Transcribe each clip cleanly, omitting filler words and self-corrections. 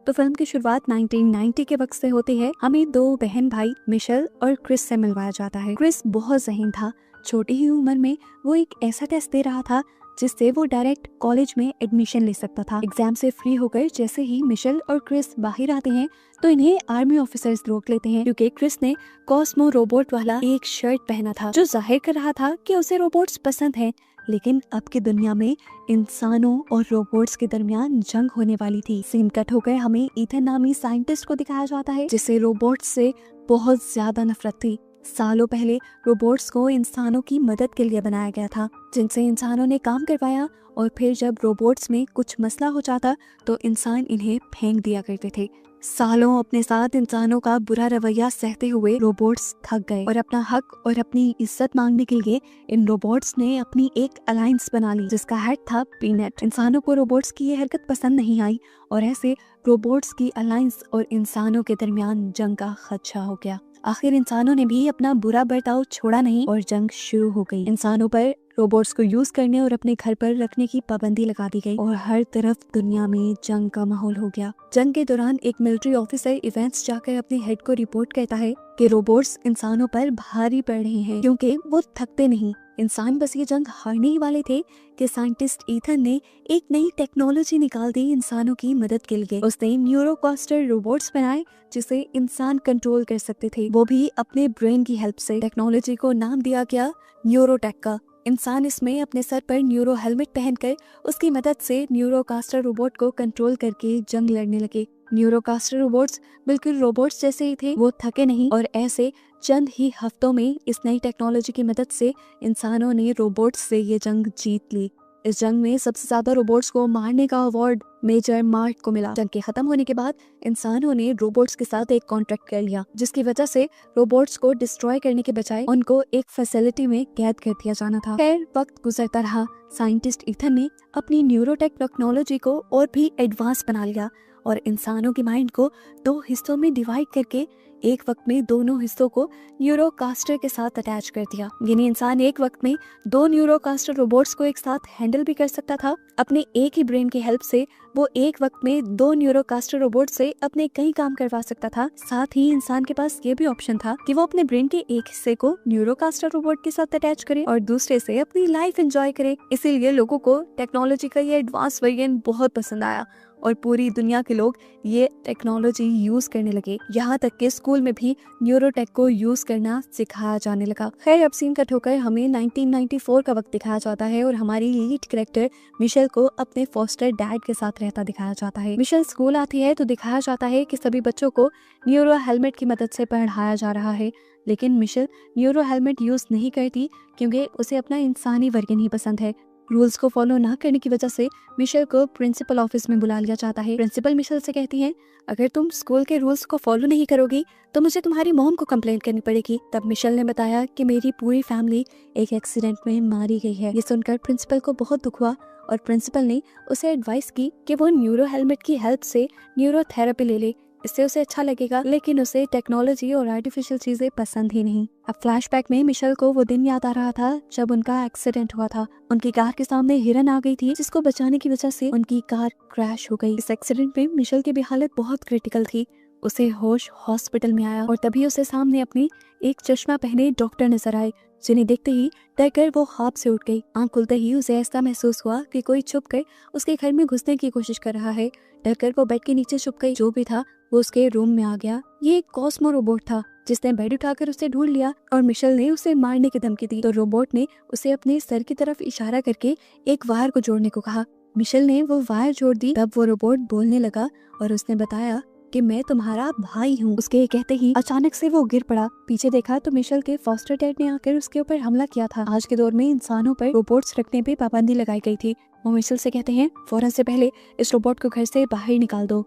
तो फिल्म की शुरुआत 1990 के वक्त से होती है। हमें दो बहन भाई मिशेल और क्रिस से मिलवाया जाता है। क्रिस बहुत ज़हीन था। छोटी ही उम्र में वो एक ऐसा टेस्ट दे रहा था जिससे वो डायरेक्ट कॉलेज में एडमिशन ले सकता था। एग्जाम से फ्री होकर जैसे ही मिशेल और क्रिस बाहर आते हैं तो इन्हें आर्मी ऑफिसर्स रोक लेते हैं, क्योंकि क्रिस ने कॉस्मो रोबोट वाला एक शर्ट पहना था जो जाहिर कर रहा था कि उसे रोबोट्स पसंद हैं। लेकिन अब की दुनिया में इंसानों और रोबोट्स के दरमियान जंग होने वाली थी। सीन कट होकर हमें ईथन नामी साइंटिस्ट को दिखाया जाता है जिसे रोबोट्स से बहुत ज्यादा नफरत थी। सालों पहले रोबोट्स को इंसानों की मदद के लिए बनाया गया था, जिनसे इंसानों ने काम करवाया और फिर जब रोबोट्स में कुछ मसला हो जाता तो इंसान इन्हें फेंक दिया करते थे। सालों अपने साथ इंसानों का बुरा रवैया सहते हुए रोबोट्स थक गए और अपना हक और अपनी इज्जत मांगने के लिए इन रोबोट्स ने अपनी एक अलायंस बना ली जिसका हेड था पीनट। इंसानों को रोबोट्स की ये हरकत पसंद नहीं आई और ऐसे रोबोट्स की अलायंस और इंसानों के दरमियान जंग का खदशा हो गया। आखिर इंसानों ने भी अपना बुरा बर्ताव छोड़ा नहीं और जंग शुरू हो गई। इंसानों पर रोबोट्स को यूज करने और अपने घर पर रखने की पाबंदी लगा दी गई और हर तरफ दुनिया में जंग का माहौल हो गया। जंग के दौरान एक मिलिट्री ऑफिसर इवेंट्स जाकर अपने हेड को रिपोर्ट करता है कि रोबोट्स इंसानों पर भारी पड़ रहे हैं क्योंकि वो थकते नहीं। इंसान बस ये जंग हारने ही वाले थे कि साइंटिस्ट ईथन ने एक नई टेक्नोलॉजी निकाल दी इंसानों की मदद के लिए। उसने न्यूरोकास्टर रोबोट्स बनाए जिसे इंसान कंट्रोल कर सकते थे, वो भी अपने ब्रेन की हेल्प से। टेक्नोलॉजी को नाम दिया गया न्यूरोटेक का। इंसान इसमें अपने सर पर न्यूरो हेलमेट पहनकर उसकी मदद से न्यूरोकास्टर रोबोट को कंट्रोल करके जंग लड़ने लगे। न्यूरोकास्टर रोबोट्स बिल्कुल रोबोट्स जैसे ही थे, वो थके नहीं और ऐसे चंद ही हफ्तों में इस नई टेक्नोलॉजी की मदद से इंसानों ने रोबोट्स से ये जंग जीत ली। इस जंग में सबसे ज्यादा रोबोट्स को मारने का अवार्ड मेजर मार्क को मिला। जंग के खत्म होने के बाद इंसानों ने रोबोट्स के साथ एक कॉन्ट्रैक्ट कर लिया जिसकी वजह से रोबोट्स को डिस्ट्रॉय करने के बजाय उनको एक फैसिलिटी में कैद कर दिया जाना था। खैर वक्त गुजरता रहा, साइंटिस्ट ईथन ने अपनी न्यूरोटेक टेक्नोलॉजी को और भी एडवांस बना लिया और इंसानों के माइंड को दो हिस्सों में डिवाइड करके एक वक्त में दोनों हिस्सों को न्यूरोकास्टर के साथ अटैच कर दिया। यानी इंसान एक वक्त में दो न्यूरोकास्टर रोबोट्स को एक साथ हैंडल भी कर सकता था। अपने एक ही ब्रेन की हेल्प से वो एक वक्त में दो न्यूरोकास्टर रोबोट से अपने कई काम करवा सकता था। साथ ही इंसान के पास ये भी ऑप्शन था कि वो अपने ब्रेन के एक हिस्से को न्यूरोकास्टर रोबोट के साथ अटैच करे और दूसरे से अपनी लाइफ एंजॉय करे। इसीलिए लोगों को टेक्नोलॉजी का ये एडवांस वर्जन बहुत पसंद आया और पूरी दुनिया के लोग ये टेक्नोलॉजी यूज करने लगे। यहाँ तक कि स्कूल में भी न्यूरोटेक को यूज करना सिखाया जाने लगा। खैर अब सीन कट होकर हमें 1994 का वक्त दिखाया जाता है और हमारी लीड कैरेक्टर मिशेल को अपने फॉस्टर डैड के साथ रहता दिखाया जाता है। मिशेल स्कूल आती है तो दिखाया जाता है कि सभी बच्चों को न्यूरो हेलमेट की मदद से पढ़ाया जा रहा है, लेकिन मिशेल न्यूरो हेलमेट यूज नहीं करती क्योंकि उसे अपना इंसानी वर्जन ही पसंद है। रूल्स को फॉलो ना करने की वजह से मिशेल को प्रिंसिपल ऑफिस में बुला लिया जाता है। प्रिंसिपल मिशेल से कहती हैं, अगर तुम स्कूल के रूल्स को फॉलो नहीं करोगी तो मुझे तुम्हारी मॉम को कंप्लेंट करनी पड़ेगी। तब मिशेल ने बताया कि मेरी पूरी फैमिली एक एक्सीडेंट में मारी गई है। ये सुनकर प्रिंसिपल को बहुत दुख हुआ और प्रिंसिपल ने उसे एडवाइस की कि वो न्यूरो हेलमेट की हेल्प से न्यूरोथेरेपी ले ले, इससे उसे अच्छा लगेगा। लेकिन उसे टेक्नोलॉजी और आर्टिफिशियल चीजें पसंद ही नहीं। अब फ्लैशबैक में मिशेल को वो दिन याद आ रहा था जब उनका एक्सीडेंट हुआ था। उनकी कार के सामने हिरन आ गई थी जिसको बचाने की वजह से उनकी कार क्रैश हो गई। इस एक्सीडेंट में मिशेल की भी हालत बहुत क्रिटिकल थी। उसे होश हॉस्पिटल में आया और तभी उसे सामने अपनी एक चश्मा पहने डॉक्टर नजर आए, जिन्हें देखते ही डरकर वो ख्वाब से उठ गई। आंख खुलते ही उसे ऐसा महसूस हुआ कि कोई छुप कर उसके घर में घुसने की कोशिश कर रहा है। डरकर वो बेड के नीचे छुप गई। जो भी था वो उसके रूम में आ गया। ये एक कॉस्मो रोबोट था जिसने बेड उठाकर उसे ढूंढ लिया और मिशेल ने उसे मारने की धमकी दी तो रोबोट ने उसे अपने सर की तरफ इशारा करके एक वायर को जोड़ने को कहा। मिशेल ने वो वायर जोड़ दी। तब वो रोबोट बोलने लगा और उसने बताया कि मैं तुम्हारा भाई हूँ। उसके कहते ही अचानक से वो गिर पड़ा। पीछे देखा तो मिशेल के फॉस्टर डैड ने आकर उसके ऊपर हमला किया था। आज के दौर में इंसानों पर रोबोट्स रखने पे पाबंदी लगाई गई थी। वो मिशेल से कहते हैं, फौरन से पहले इस रोबोट को घर से बाहर निकाल दो।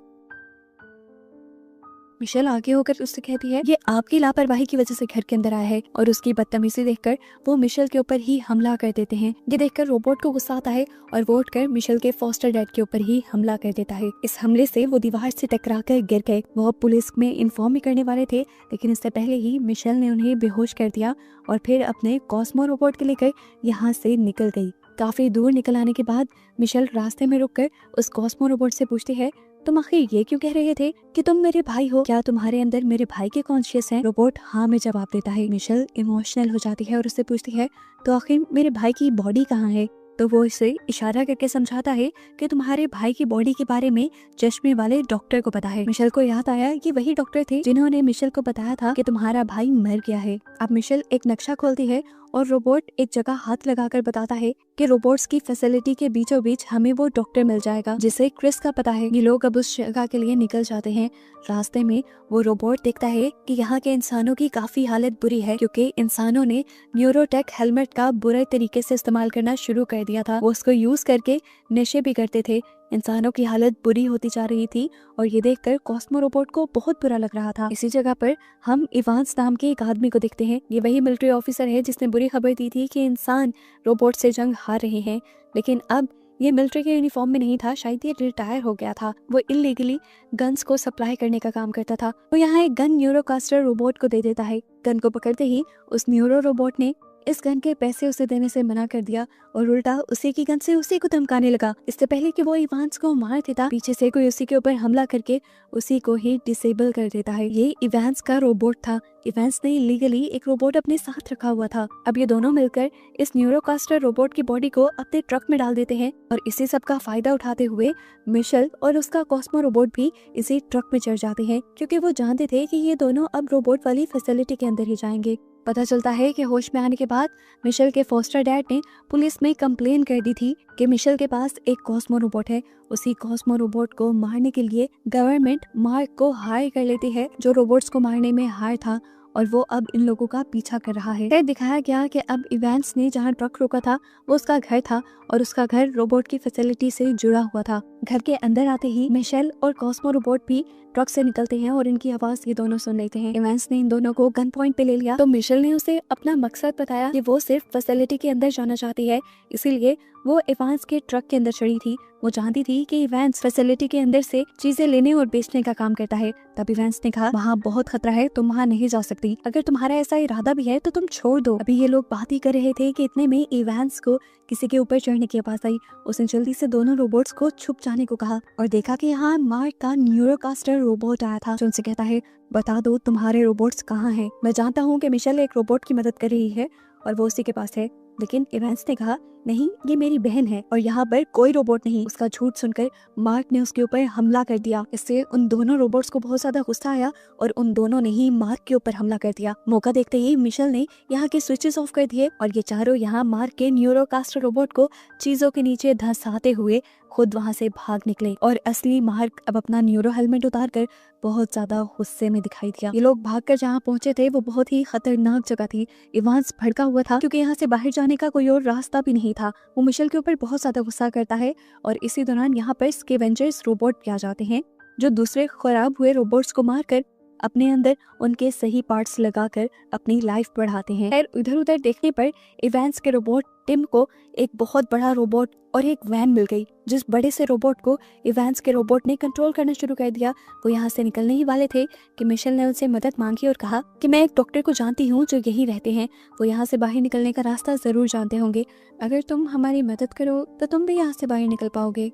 मिशेल आगे होकर उससे कहती है, ये आपकी लापरवाही की वजह से घर के अंदर आया है और उसकी बदतमीजी देखकर वो मिशेल के ऊपर ही हमला कर देते हैं। ये देखकर रोबोट को गुस्सा आता है और वो उठकर मिशेल के फॉस्टर डैड के ऊपर ही हमला कर देता है। इस हमले से वो दीवार से टकराकर गिर गए। वो पुलिस में इन्फॉर्म भी करने वाले थे, लेकिन इससे पहले ही मिशेल ने उन्हें बेहोश कर दिया और फिर अपने कॉस्मो रोबोट के लेकर यहाँ से निकल गई। काफी दूर निकल आने के बाद मिशेल रास्ते में रुककर उस कॉस्मो रोबोट से पूछती है, तुम आखिर ये क्यों कह रहे थे कि तुम मेरे भाई हो? क्या तुम्हारे अंदर मेरे भाई के कॉन्शियस है? रोबोट हाँ में जवाब देता है। मिशेल इमोशनल हो जाती है और उससे पूछती है, तो आखिर मेरे भाई की बॉडी कहाँ है? तो वो इसे इशारा करके समझाता है कि तुम्हारे भाई की बॉडी के बारे में चश्मे वाले डॉक्टर को पता है। मिशेल को याद आया कि वही डॉक्टर थे जिन्होंने मिशेल को बताया था कि तुम्हारा भाई मर गया है। अब मिशेल एक नक्शा खोलती है और रोबोट एक जगह हाथ लगाकर बताता है कि रोबोट्स की फैसिलिटी के बीचों बीच हमें वो डॉक्टर मिल जाएगा जिसे क्रिस का पता है। ये लोग अब उस जगह के लिए निकल जाते हैं। रास्ते में वो रोबोट देखता है कि यहाँ के इंसानों की काफी हालत बुरी है क्योंकि इंसानों ने न्यूरोटेक हेलमेट का बुरे तरीके से इस्तेमाल करना शुरू कर दिया था। वो उसको यूज करके नशे भी करते थे। इंसानों की हालत बुरी होती जा रही थी और ये देखकर कॉस्मो रोबोट को बहुत बुरा लग रहा था। इसी जगह पर हम इवांस नाम के एक आदमी को देखते हैं। ये वही मिलिट्री ऑफिसर है जिसने बुरी खबर दी थी कि इंसान रोबोट से जंग हार रहे हैं, लेकिन अब ये मिलिट्री के यूनिफॉर्म में नहीं था, शायद ये रिटायर हो गया था। वो इलीगली गन्स को सप्लाई करने का काम करता था। वो यहाँ एक गन न्यूरोकास्टर रोबोट को दे देता है। गन को पकड़ते ही उस न्यूरो रोबोट ने इस गन के पैसे उसे देने से मना कर दिया और उल्टा उसी की गन से उसी को धमकाने लगा। इससे पहले कि वो इवांस को मार देता, पीछे से कोई उसी के ऊपर हमला करके उसी को ही डिसेबल कर देता है। ये इवांस का रोबोट था। इवांस ने इलीगली एक रोबोट अपने साथ रखा हुआ था। अब ये दोनों मिलकर इस न्यूरोकास्टर रोबोट की बॉडी को अपने ट्रक में डाल देते हैं और इसी सब का फायदा उठाते हुए मिशेल और उसका कॉस्मो रोबोट भी इसी ट्रक में चढ़ जाते हैं क्योंकि वो जानते थे कि ये दोनों अब रोबोट वाली फैसिलिटी के अंदर ही जाएंगे। पता चलता है कि होश में आने के बाद मिशेल के फोस्टर डैड ने पुलिस में कंप्लेन कर दी थी कि मिशेल के पास एक कॉस्मो रोबोट है। उसी कॉस्मो रोबोट को मारने के लिए गवर्नमेंट मार्क को हायर कर लेती है जो रोबोट्स को मारने में हायर था और वो अब इन लोगों का पीछा कर रहा है। फिर दिखाया गया कि अब इवांस ने जहाँ ट्रक रोका था वो उसका घर था और उसका घर रोबोट की फैसिलिटी से जुड़ा हुआ था। घर के अंदर आते ही मिशेल और कॉस्मो रोबोट भी ट्रक से निकलते हैं और इनकी आवाज ये दोनों सुन लेते हैं। इवांस ने इन दोनों को गन पॉइंट पे ले लिया तो मिशेल ने उसे अपना मकसद बताया कि वो सिर्फ फैसिलिटी के अंदर जाना चाहती है, इसीलिए वो इवांस के ट्रक के अंदर चढ़ी थी। वो जानती थी कि इवांस फैसिलिटी के अंदर से चीजें लेने और बेचने का काम करता है। तब इवांस ने कहा, वहाँ बहुत खतरा है, तुम वहाँ नहीं जा सकती। अगर तुम्हारा ऐसा इरादा भी है तो तुम छोड़ दो। अभी ये लोग बात ही कर रहे थे कि इतने में इवांस को किसी के ऊपर चढ़ने की आवाज आई। उसने जल्दी से दोनों रोबोट्स को छुप जाने को कहा और देखा कि यहाँ मार्क का न्यूरोकास्टर रोबोट आया था जो उनसे कहता है, बता दो तुम्हारे रोबोट्स कहाँ हैं। मैं जानता हूँ कि मिशेल एक रोबोट की मदद कर रही है और वो उसी के पास है, लेकिन इवांस ने कहा, नहीं ये मेरी बहन है और यहाँ पर कोई रोबोट नहीं। उसका झूठ सुनकर मार्क ने उसके ऊपर हमला कर दिया। इससे उन दोनों रोबोट्स को बहुत ज्यादा गुस्सा आया और उन दोनों ने ही मार्क के ऊपर हमला कर दिया। मौका देखते ही मिशेल ने यहाँ के स्विचेस ऑफ कर दिए और ये चारों यहाँ मार्क के न्यूरोकास्टर रोबोट को चीजों के नीचे धंसाते हुए खुद वहाँ से भाग निकले और असली मार्क अब अपना न्यूरो हेलमेट उतार कर बहुत ज्यादा गुस्से में दिखाई दिया। ये लोग भागकर जहाँ पहुंचे थे वो बहुत ही खतरनाक जगह थी। इवांस भड़का हुआ था क्योंकि यहाँ से बाहर जाने का कोई और रास्ता भी नहीं था। वो मिशेल के ऊपर बहुत ज्यादा गुस्सा करता है और इसी दौरान यहाँ पर स्कैवेंजर्स रोबोट भी आ जाते हैं जो दूसरे खराब हुए रोबोट्स को मारकर अपने अंदर उनके सही पार्ट्स लगाकर अपनी लाइफ बढ़ाते हैं। खैर इधर उधर देखने पर इवांस के रोबोट टिम को एक बहुत बड़ा रोबोट और एक वैन मिल गई। जिस बड़े से रोबोट को इवांस के रोबोट ने कंट्रोल करना शुरू कर दिया, वो यहाँ से निकलने ही वाले थे कि मिशेल ने उनसे मदद मांगी और कहा कि मैं एक डॉक्टर को जानती हूँ जो यही रहते हैं, वो यहाँ से बाहर निकलने का रास्ता जरूर जानते होंगे। अगर तुम हमारी मदद करो तो तुम भी यहाँ से बाहर निकल पाओगे।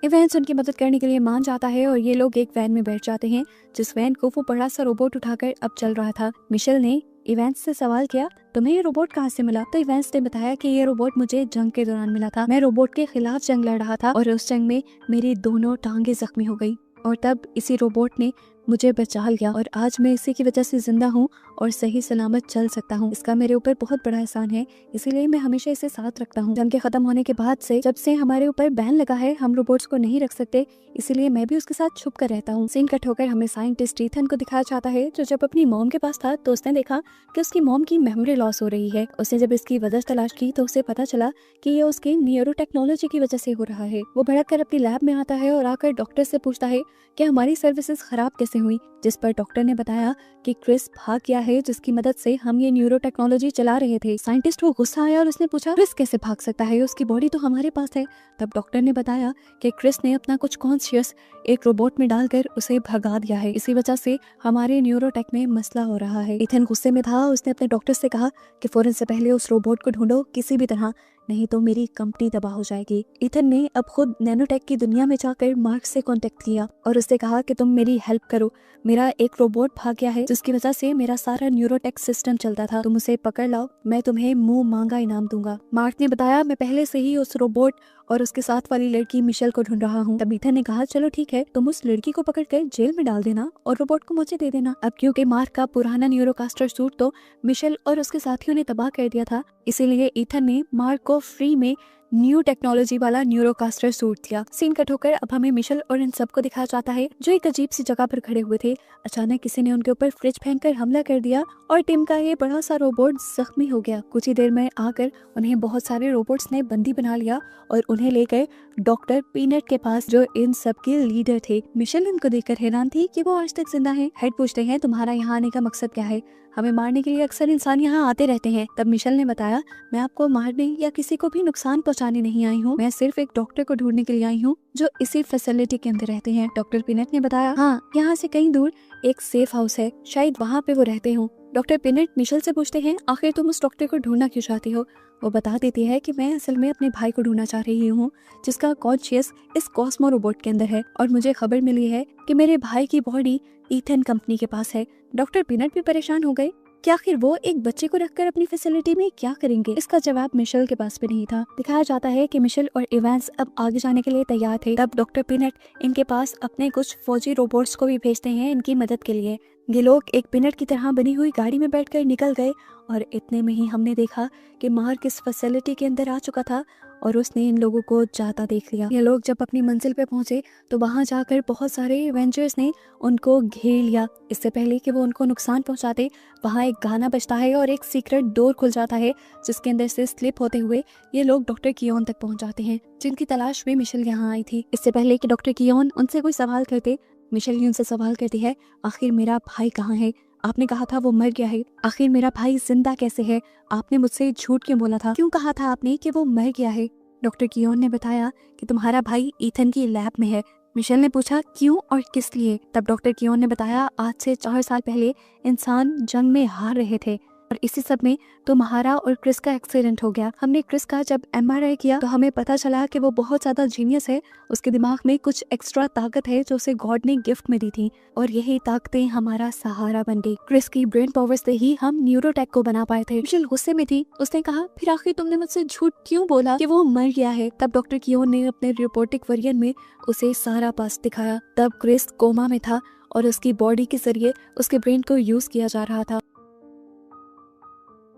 इवांस उनकी मदद करने के लिए मान जाता है और ये लोग एक वैन में बैठ जाते हैं जिस वैन को वो बड़ा सा रोबोट उठाकर अब चल रहा था। मिशेल ने इवांस से सवाल किया, तुम्हें ये रोबोट कहाँ से मिला? तो इवांस ने बताया कि ये रोबोट मुझे जंग के दौरान मिला था। मैं रोबोट के खिलाफ जंग लड़ रहा था और उस जंग में मेरी दोनों टांगे जख्मी हो गई और तब इसी रोबोट ने मुझे बचा लिया और आज मैं इसी की वजह से जिंदा हूँ और सही सलामत चल सकता हूँ। इसका मेरे ऊपर बहुत बड़ा एहसान है, इसीलिए मैं हमेशा इसे साथ रखता हूँ। जंग के खत्म होने के बाद से जब से हमारे ऊपर बैन लगा है, हम रोबोट्स को नहीं रख सकते, इसीलिए मैं भी उसके साथ छुप कर रहता हूँ। सीन कट होकर हमें साइंटिस्ट ईथन को दिखाया जाता है जो जब अपनी मॉम के पास था तो उसने देखा कि उसकी मॉम की मेमोरी लॉस हो रही है। उसने जब इसकी वजह तलाश की तो उसे पता चला कि ये उसकी न्यूरो टेक्नोलॉजी की वजह से हो रहा है। वो भड़क कर अपनी लैब में आता है और आकर डॉक्टर से पूछता है कि हमारी सर्विसेज खराब कैसे हुई। जिस पर डॉक्टर ने बताया कि क्रिस भाग गया है, जिसकी मदद से हम ये न्यूरो टेक्नोलॉजी चला रहे थे। साइंटिस्ट को गुस्सा आया और उसने पूछा क्रिस कैसे भाग सकता है, उसकी बॉडी तो हमारे पास है। तब डॉक्टर ने बताया कि क्रिस ने अपना कुछ कॉन्शियस एक रोबोट में डालकर उसे भगा दिया है, इसी वजह से हमारे न्यूरोटेक में मसला हो रहा है। इथन गुस्से में था, उसने अपने डॉक्टर से कहा कि फौरन से पहले उस रोबोट को ढूंढो किसी भी तरह, नहीं तो मेरी कंपनी तबाह हो जाएगी। इथन ने अब खुद नैनोटेक की दुनिया में जाकर मार्क से कांटेक्ट किया और उससे कहा कि तुम मेरी हेल्प करो, मेरा एक रोबोट भाग गया है जिसकी वजह से मेरा सारा न्यूरोटेक सिस्टम चलता था, तुम उसे पकड़ लाओ, मैं तुम्हें मुंह मांगा इनाम दूंगा। मार्क ने बताया मैं पहले से ही उस रोबोट और उसके साथ वाली लड़की मिशेल को ढूंढ रहा हूँ। तब इथन ने कहा चलो ठीक है, तुम उस लड़की को पकड़कर जेल में डाल देना और रोबोट को मुझे दे देना। अब क्योंकि मार्क का पुराना न्यूरोकास्टर सूट तो मिशेल और उसके साथियों ने तबाह कर दिया था, इसीलिए इथन ने मार्क को फ्री में न्यू टेक्नोलॉजी वाला न्यूरोकास्टर सूट दिया। सीन कट होकर अब हमें मिशेल और इन सबको दिखाया जाता है जो एक अजीब सी जगह पर खड़े हुए थे। अचानक किसी ने उनके ऊपर फ्रिज फेंककर हमला कर दिया और टीम का ये बड़ा सा रोबोट जख्मी हो गया। कुछ ही देर में आकर उन्हें बहुत सारे रोबोट्स ने बंदी बना लिया और उन्हें लेकर डॉक्टर पीनट के पास, जो इन सब के लीडर थे। मिशेल इनको देखकर हैरान थी कि वो आज तक जिंदा है। हेड पूछते हैं तुम्हारा यहाँ आने का मकसद क्या है, हमें मारने के लिए अक्सर इंसान यहाँ आते रहते हैं। तब मिशेल ने बताया मैं आपको मारने या किसी को भी नुकसान पहुँचाने नहीं आई हूँ, मैं सिर्फ एक डॉक्टर को ढूंढने के लिए आई हूँ जो इसी फैसिलिटी के अंदर रहते हैं। डॉक्टर पिनट ने बताया हाँ, यहाँ से कहीं दूर एक सेफ हाउस है, शायद वहाँ पे वो रहते हो। डॉक्टर पिनट मिशेल से पूछते हैं आखिर तुम उस डॉक्टर को ढूंढना क्यों चाहती हो। वो बता देती है कि मैं असल में अपने भाई को ढूंढना चाह रही हूँ जिसका कॉन्शियस इस कॉस्मो रोबोट के अंदर है और मुझे खबर मिली है कि मेरे भाई की बॉडी ईथन कंपनी के पास है। डॉक्टर पिनट भी परेशान हो गए कि आखिर वो एक बच्चे को रखकर अपनी फैसिलिटी में क्या करेंगे। इसका जवाब मिशेल के पास भी नहीं था। दिखाया जाता है कि मिशेल और इवांस अब आगे जाने के लिए तैयार थे। तब डॉक्टर पिनट इनके पास अपने कुछ फौजी रोबोट्स को भी भेजते हैं इनकी मदद के लिए। ये लोग एक पिनट की तरह बनी हुई गाड़ी में बैठकर निकल गए और इतने में ही हमने देखा कि मार्क इस फैसिलिटी के अंदर आ चुका था और उसने इन लोगों को जाता देख लिया। ये लोग जब अपनी मंजिल पे पहुंचे तो वहां जाकर बहुत सारे एवेंजर्स ने उनको घेर लिया। इससे पहले कि वो उनको नुकसान पहुंचाते, वहां एक गाना बजता है और एक सीक्रेट डोर खुल जाता है जिसके अंदर से स्लिप होते हुए ये लोग डॉक्टर कियोन तक पहुंच जाते हैं जिनकी तलाश में मिशेल यहाँ आई थी। इससे पहले कि डॉक्टर कियोन उनसे कोई सवाल करते, मिशेल उनसे सवाल करती है आखिर मेरा भाई कहाँ है, आपने कहा था वो मर गया है, आखिर मेरा भाई जिंदा कैसे है, आपने मुझसे झूठ क्यों बोला था, क्यों कहा था आपने कि वो मर गया है। डॉक्टर कियोन ने बताया कि तुम्हारा भाई ईथन की लैब में है। मिशेल ने पूछा क्यों और किस लिए। तब डॉक्टर कियोन ने बताया आज से 4 साल पहले इंसान जंग में हार रहे थे और इसी सब में तुम्हारा और क्रिस का एक्सीडेंट हो गया। हमने क्रिस का जब MRI किया तो हमें पता चला कि वो बहुत ज्यादा जीनियस है, उसके दिमाग में कुछ एक्स्ट्रा ताकत है जो उसे गॉड ने गिफ्ट में दी थी और यही ताकतें हमारा सहारा बन गई। क्रिस की ब्रेन पावर से ही हम न्यूरोटेक को बना पाए थे। मिशेल गुस्से में थी, उसने कहा फिर आखिर तुमने मुझसे झूठ क्यों बोला कि वो मर गया है। तब डॉक्टर कियोन ने अपने रिपोर्टिक वर्जन में उसे सारा पास दिखाया। तब क्रिस कोमा में था और उसकी बॉडी के जरिए उसके ब्रेन को यूज किया जा रहा था।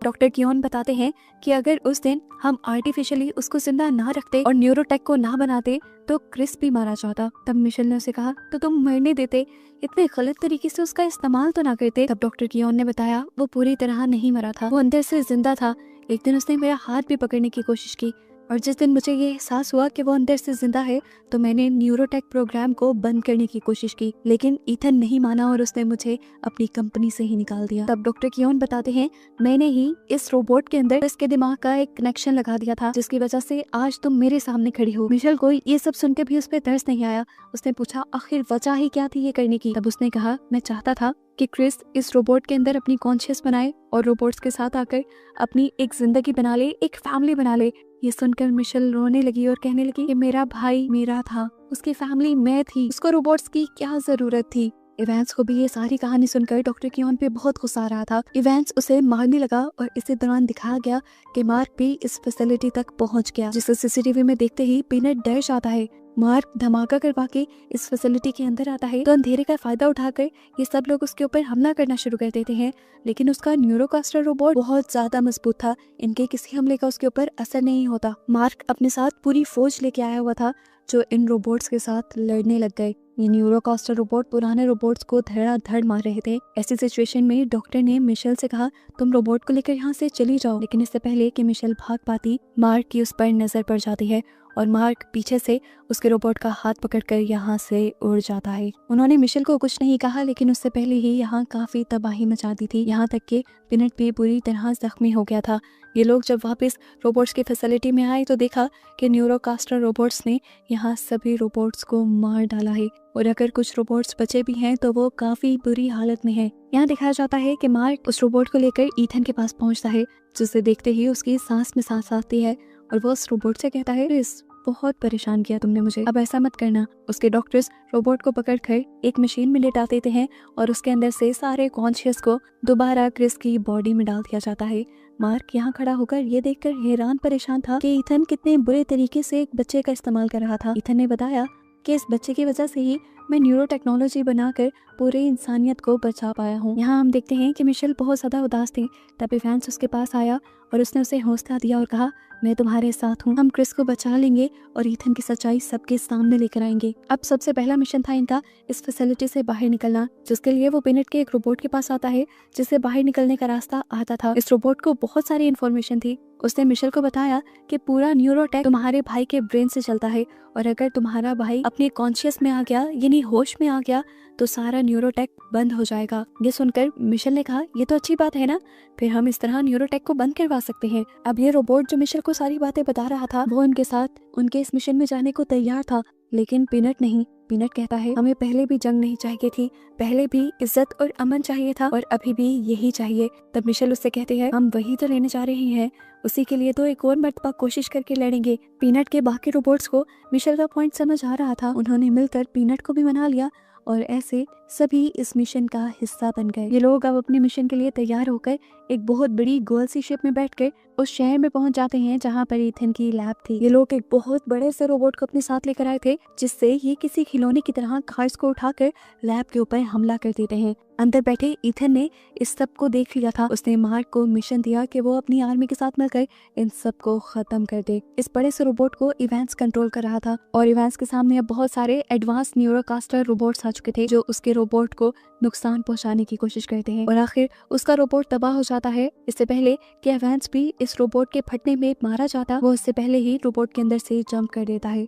डॉक्टर कियोन बताते हैं कि अगर उस दिन हम आर्टिफिशियली उसको जिंदा ना रखते और न्यूरोटेक को ना बनाते तो क्रिस भी मारा जाता। तब मिशेल ने उसे कहा तो तुम मरने देते, इतने गलत तरीके से उसका इस्तेमाल तो ना करते। तब डॉक्टर कियोन ने बताया वो पूरी तरह नहीं मरा था, वो अंदर से जिंदा था। एक दिन उसने मेरा हाथ भी पकड़ने की कोशिश की और जिस दिन मुझे ये एहसास हुआ कि वो अंदर से जिंदा है तो मैंने न्यूरोटेक प्रोग्राम को बंद करने की कोशिश की, लेकिन ईथन नहीं माना और उसने मुझे अपनी कंपनी से ही निकाल दिया। तब डॉक्टर कियोन बताते हैं मैंने ही इस रोबोट के अंदर इसके दिमाग का एक कनेक्शन लगा दिया था जिसकी वजह से आज तुम मेरे सामने खड़ी हो। मिशेल को ये सब सुनकर भी उस पर तरस नहीं आया। उसने पूछा आखिर वजह ही क्या थी ये करने की। तब उसने कहा मैं चाहता था कि क्रिस इस रोबोट के अंदर अपनी कॉन्शियस बनाए और रोबोट्स के साथ आकर अपनी एक जिंदगी बना ले, एक फैमिली बना ले। ये सुनकर मिशेल रोने लगी और कहने लगी कि मेरा भाई मेरा था, उसकी फैमिली मैं थी, उसको रोबोट्स की क्या जरूरत थी। इवांस को भी ये सारी कहानी सुनकर डॉक्टर कियोन पे बहुत गुस्सा आ रहा था। इवांस उसे मारने लगा और इसी दौरान दिखाया गया कि मार्क भी इस फैसिलिटी तक पहुंच गया, जिसे CCTV में देखते ही पिनट डर जाता है। मार्क धमाका करवा के इस फैसिलिटी के अंदर आता है तो अंधेरे का फायदा उठाकर ये सब लोग उसके ऊपर हमला करना शुरू कर देते हैं, लेकिन उसका न्यूरोकास्टर रोबोट बहुत ज्यादा मजबूत था, इनके किसी हमले का उसके ऊपर असर नहीं होता। मार्क अपने साथ पूरी फौज लेके आया हुआ था जो इन रोबोट्स के साथ लड़ने लग गए। ये न्यूरोकास्टर रोबोट पुराने रोबोट्स को धड़ाधड़ मार रहे थे। ऐसी सिचुएशन में डॉक्टर ने मिशेल से कहा तुम रोबोट को लेकर यहाँ से चली जाओ, लेकिन इससे पहले कि मिशेल भाग पाती मार्क की उस पर नजर पड़ जाती है और मार्क पीछे से उसके रोबोट का हाथ पकड़कर यहाँ से उड़ जाता है। उन्होंने मिशेल को कुछ नहीं कहा, लेकिन उससे पहले ही यहाँ काफी तबाही मचा दी थी, यहाँ तक कि पिनट भी बुरी तरह जख्मी हो गया था। ये लोग जब वापस रोबोट्स की फैसिलिटी में आए तो देखा कि न्यूरोकास्टर रोबोट्स ने यहाँ सभी रोबोट्स को मार डाला है, और अगर कुछ रोबोट्स बचे भी हैं तो वो काफी बुरी हालत में हैं। यहाँ दिखाया जाता है कि मार्क उस रोबोट को लेकर ईथन के पास पहुंचता है, जिसे देखते ही उसकी सांस में सांस आती है और वो उस रोबोट से कहता है, क्रिस, बहुत परेशान किया तुमने मुझे, अब ऐसा मत करना। उसके डॉक्टर्स रोबोट को पकड़कर एक मशीन में लेटा देते हैं और उसके अंदर से सारे कॉन्शियस को दोबारा क्रिस की बॉडी में डाल दिया जाता है। मार्क यहाँ खड़ा होकर ये देखकर हैरान परेशान था कि ईथन कितने बुरे तरीके से एक बच्चे का इस्तेमाल कर रहा था। ईथन ने बताया कि इस बच्चे की वजह से ही मैं न्यूरो टेक्नोलॉजी बनाकर पूरी इंसानियत को बचा पाया हूँ। यहाँ हम देखते हैं कि मिशेल बहुत ज्यादा उदास थी, तभी फैंस उसके पास आया और उसने उसे हौसला दिया और कहा, मैं तुम्हारे साथ हूँ, हम क्रिस को बचा लेंगे और ईथन की सच्चाई सबके सामने लेकर आएंगे। अब सबसे पहला मिशन था इनका इस फैसिलिटी से बाहर निकलना, जिसके लिए वो पिनट के एक रोबोट के पास आता है जिससे बाहर निकलने का रास्ता आता था। इस रोबोट को बहुत सारी इन्फॉर्मेशन थी। उसने मिशेल को बताया कि पूरा न्यूरोटेक तुम्हारे भाई के ब्रेन से चलता है और अगर तुम्हारा भाई अपने कॉन्शियस में आ गया, यानी होश में आ गया, तो सारा न्यूरोटेक बंद हो जाएगा। ये सुनकर मिशेल ने कहा, ये तो अच्छी बात है ना, फिर हम इस तरह न्यूरोटेक को बंद करवा सकते हैं। अब ये रोबोट जो मिशेल को सारी बातें बता रहा था, वो उनके साथ उनके इस मिशन में जाने को तैयार था, लेकिन पिनट नहीं। पिनट कहता है, हमें पहले भी जंग नहीं चाहिए थी, पहले भी इज्जत और अमन चाहिए था और अभी भी यही चाहिए। तब मिशेल उससे कहते हैं, हम वही तो लेने जा रहे हैं, उसी के लिए तो एक और मर्तबा कोशिश करके लड़ेंगे। पीनट के बाकी रोबोट्स को मिशेल का पॉइंट समझ आ रहा था, उन्होंने मिलकर पीनट को भी मना लिया और ऐसे सभी इस मिशन का हिस्सा बन गए। ये लोग अब अपने मिशन के लिए तैयार होकर एक बहुत बड़ी गोल सी शिप में बैठकर उस शहर में पहुंच जाते हैं जहां पर ईथन की लैब थी। ये लोग एक बहुत बड़े से रोबोट को अपने साथ लेकर आए थे, जिससे ये किसी खिलौने की तरह कार्स को उठाकर लैब के ऊपर हमला कर देते हैं। अंदर बैठे ईथन ने इस सब को देख लिया था। उसने मार्क को मिशन दिया कि वो अपनी आर्मी के साथ मिलकर इन सब को खत्म कर दे। इस बड़े से रोबोट को इवेंट्स कंट्रोल कर रहा था और इवेंट्स के सामने अब बहुत सारे एडवांस न्यूरोकास्टर रोबोट्स आ चुके थे जो उसके रोबोट को नुकसान पहुंचाने की कोशिश करते हैं और आखिर उसका रोबोट तबाह हो जाता है। इससे पहले कि इवेंट्स भी इस रोबोट के फटने में मारा जाता, वो इससे पहले ही रोबोट के अंदर से जंप कर देता है।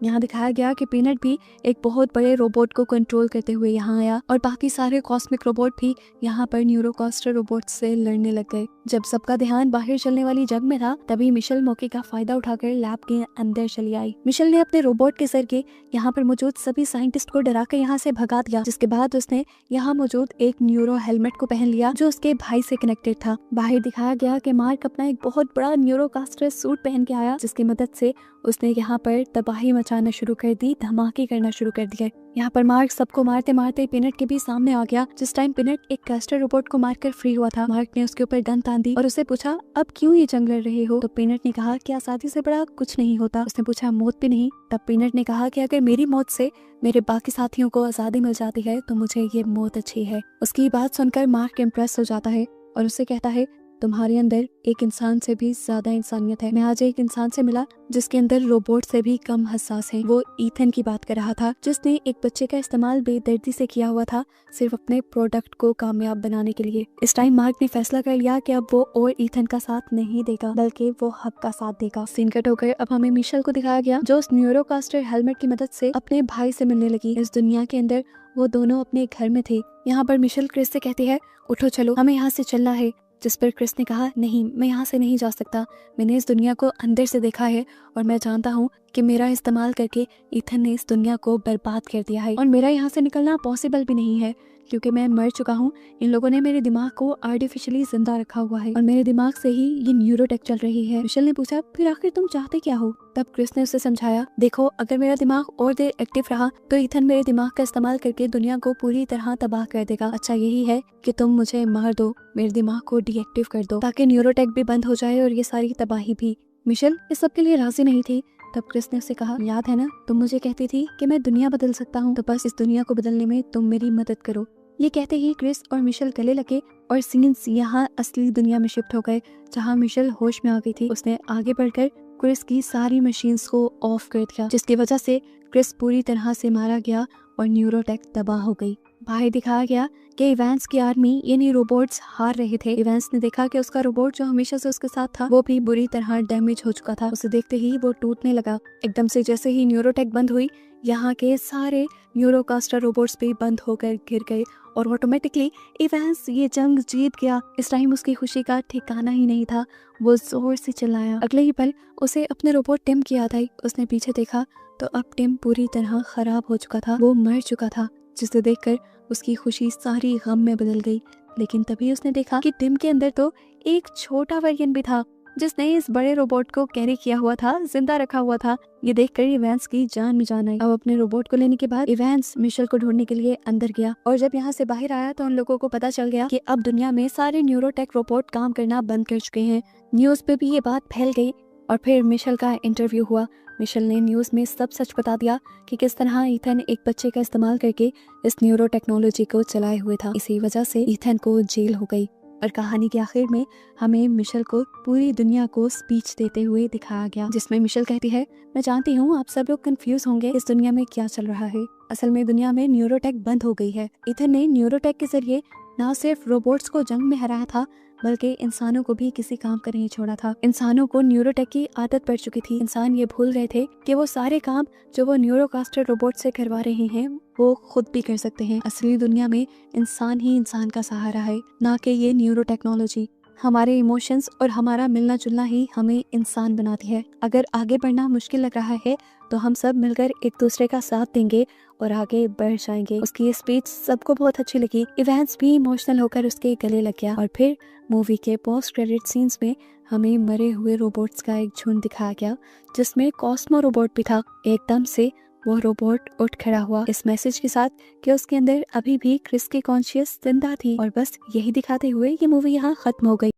यहाँ दिखाया गया कि पीनट भी एक बहुत बड़े रोबोट को कंट्रोल करते हुए यहाँ आया और बाकी सारे कॉस्मिक रोबोट भी यहाँ पर न्यूरोकास्टर रोबोट से लड़ने लग गए। जब सबका ध्यान बाहर चलने वाली जंग में था, तभी मिशेल मौके का फायदा उठाकर लैब के अंदर चली आई। मिशेल ने अपने रोबोट के जरिए यहाँ पर मौजूद सभी साइंटिस्ट को डराकर यहाँ से भगा दिया, जिसके बाद उसने यहाँ मौजूद एक न्यूरो हेलमेट को पहन लिया जो उसके भाई से कनेक्टेड था। बाहर दिखाया गया कि मार्क अपना एक बहुत बड़ा न्यूरोकास्टर सूट पहन के आया, जिसकी मदद से उसने यहाँ पर तबाही मचाना शुरू कर दी, धमाके करना शुरू कर दिया। यहाँ पर मार्क सबको मारते मारते पिनट के भी सामने आ गया। जिस टाइम पिनट एक कास्टर रोबोट को मारकर फ्री हुआ था, मार्क ने उसके ऊपर गन तान दी और उससे पूछा, अब क्यों ये जंग लड़ रहे हो? तो पिनट ने कहा कि आजादी से बड़ा कुछ नहीं होता। उसने पूछा, मौत भी नहीं? तब पिनट ने कहा कि अगर मेरी मौत से मेरे बाकी साथियों को आजादी मिल जाती है तो मुझे ये मौत अच्छी है। उसकी बात सुनकर मार्क इम्प्रेस हो जाता है और उससे कहता है, तुम्हारे अंदर एक इंसान से भी ज्यादा इंसानियत है। मैं आज एक इंसान से मिला जिसके अंदर रोबोट से भी कम हसास है। वो ईथन की बात कर रहा था, जिसने एक बच्चे का इस्तेमाल बेदर्दी से किया हुआ था, सिर्फ अपने प्रोडक्ट को कामयाब बनाने के लिए। इस टाइम मार्क ने फैसला कर लिया कि अब वो और ईथन का साथ नहीं देगा, बल्कि वो हक का साथ देगा। सीन कट होकर अब हमें मिशेल को दिखाया गया, जो उस न्यूरोकास्टर हेलमेट की मदद से अपने भाई से मिलने लगी। इस दुनिया के अंदर वो दोनों अपने घर में थे। यहाँ पर मिशेल क्रिस से कहती है, उठो चलो, हमें यहाँ से चलना है। जिस पर क्रिस ने कहा, नहीं, मैं यहाँ से नहीं जा सकता। मैंने इस दुनिया को अंदर से देखा है और मैं जानता हूँ कि मेरा इस्तेमाल करके ईथन ने इस दुनिया को बर्बाद कर दिया है और मेरा यहाँ से निकलना पॉसिबल भी नहीं है, क्योंकि मैं मर चुका हूँ। इन लोगों ने मेरे दिमाग को आर्टिफिशियली जिंदा रखा हुआ है और मेरे दिमाग से ही ये न्यूरोटेक चल रही है। मिशेल ने पूछा, फिर आखिर तुम चाहते क्या हो? तब क्रिस ने उसे समझाया, देखो, अगर मेरा दिमाग और देर एक्टिव रहा तो ईथन मेरे दिमाग का इस्तेमाल करके दुनिया को पूरी तरह तबाह कर देगा। अच्छा यही है कि तुम मुझे मार दो, मेरे दिमाग को डीएक्टिव कर दो, ताकि न्यूरोटेक भी बंद हो जाए और ये सारी तबाही भी। मिशेल इस सब के लिए राजी नहीं थी। तब क्रिस ने उसे कहा, याद है ना, तुम मुझे कहती थी कि मैं दुनिया बदल सकता हूँ, तो बस इस दुनिया को बदलने में तुम मेरी मदद करो। ये कहते ही क्रिस और मिशेल गले लगे और सीन्स यहाँ असली दुनिया में शिफ्ट हो गए, जहाँ मिशेल होश में आ गई थी। उसने आगे बढ़कर क्रिस की सारी मशीन्स को ऑफ कर दिया, जिसकी वजह से क्रिस पूरी तरह से मारा गया और न्यूरोटेक तबाह हो गई। भाई दिखाया गया कि इवेंस की आर्मी यानी रोबोट्स हार रहे थे। इवेंस ने देखा कि उसका रोबोट जो हमेशा से उसके साथ था वो भी बुरी तरह डैमेज हो चुका था। उसे देखते ही वो टूटने लगा। एकदम से जैसे ही न्यूरोटेक बंद हुई, यहाँ के सारे न्यूरोकास्टर रोबोट्स भी बंद होकर गिर गए और ऑटोमेटिकली इवेंस ये जंग जीत गया। इस टाइम उसकी खुशी का ठिकाना ही नहीं था। वो जोर से चिल्लाया। अगले ही पल उसे अपने रोबोट टिम की याद आई। उसने पीछे देखा तो अब टिम पूरी तरह खराब हो चुका था। वो मर चुका था, जिसे देखकर उसकी खुशी सारी गम में बदल गई। लेकिन तभी उसने देखा कि टिम के अंदर तो एक छोटा वर्जन भी था जिसने इस बड़े रोबोट को कैरी किया हुआ था, जिंदा रखा हुआ था। ये देखकर इवेंस की जान में जान आई। अब अपने रोबोट को लेने के बाद इवेंस मिशेल को ढूंढने के लिए अंदर गया और जब यहाँ से बाहर आया तो उन लोगों को पता चल गया कि अब दुनिया में सारे न्यूरोटेक रोबोट काम करना बंद कर चुके हैं। न्यूज पे भी ये बात फैल गई और फिर मिशेल का इंटरव्यू हुआ। मिशेल ने न्यूज में सब सच बता दिया कि किस तरह ईथन एक बच्चे का इस्तेमाल करके इस न्यूरो टेक्नोलॉजी को चलाए हुए था। इसी वजह से ईथन को जेल हो गई और कहानी के आखिर में हमें मिशेल को पूरी दुनिया को स्पीच देते हुए दिखाया गया, जिसमें मिशेल कहती है, मैं जानती हूँ आप सब लोग कंफ्यूज होंगे इस दुनिया में क्या चल रहा है। असल में दुनिया में न्यूरोटेक बंद हो गई है। ईथन ने न्यूरोटेक के जरिए न सिर्फ रोबोट्स को जंग में हराया था बल्कि इंसानों को भी किसी काम कर नहीं छोड़ा था। इंसानों को न्यूरोटेक की आदत पड़ चुकी थी। इंसान ये भूल रहे थे कि वो सारे काम जो वो न्यूरोकास्टर रोबोट से करवा रहे हैं वो खुद भी कर सकते हैं। असली दुनिया में इंसान ही इंसान का सहारा है, ना कि ये न्यूरो टेक्नोलॉजी। हमारे इमोशंस और हमारा मिलना जुलना ही हमें इंसान बनाती है। अगर आगे बढ़ना मुश्किल लग रहा है तो हम सब मिलकर एक दूसरे का साथ देंगे और आगे बढ़ जाएंगे। उसकी ये स्पीच सबको बहुत अच्छी लगी। इवेंस भी इमोशनल होकर उसके गले लग गया और फिर मूवी के पोस्ट क्रेडिट सीन्स में हमें मरे हुए रोबोट्स का एक झुंड दिखाया गया, जिसमें कॉस्मो रोबोट भी था। एकदम से वो रोबोट उठ खड़ा हुआ इस मैसेज के साथ कि उसके अंदर अभी भी क्रिस की कॉन्शियस जिंदा थी। और बस यही दिखाते हुए ये मूवी यहाँ खत्म हो गई।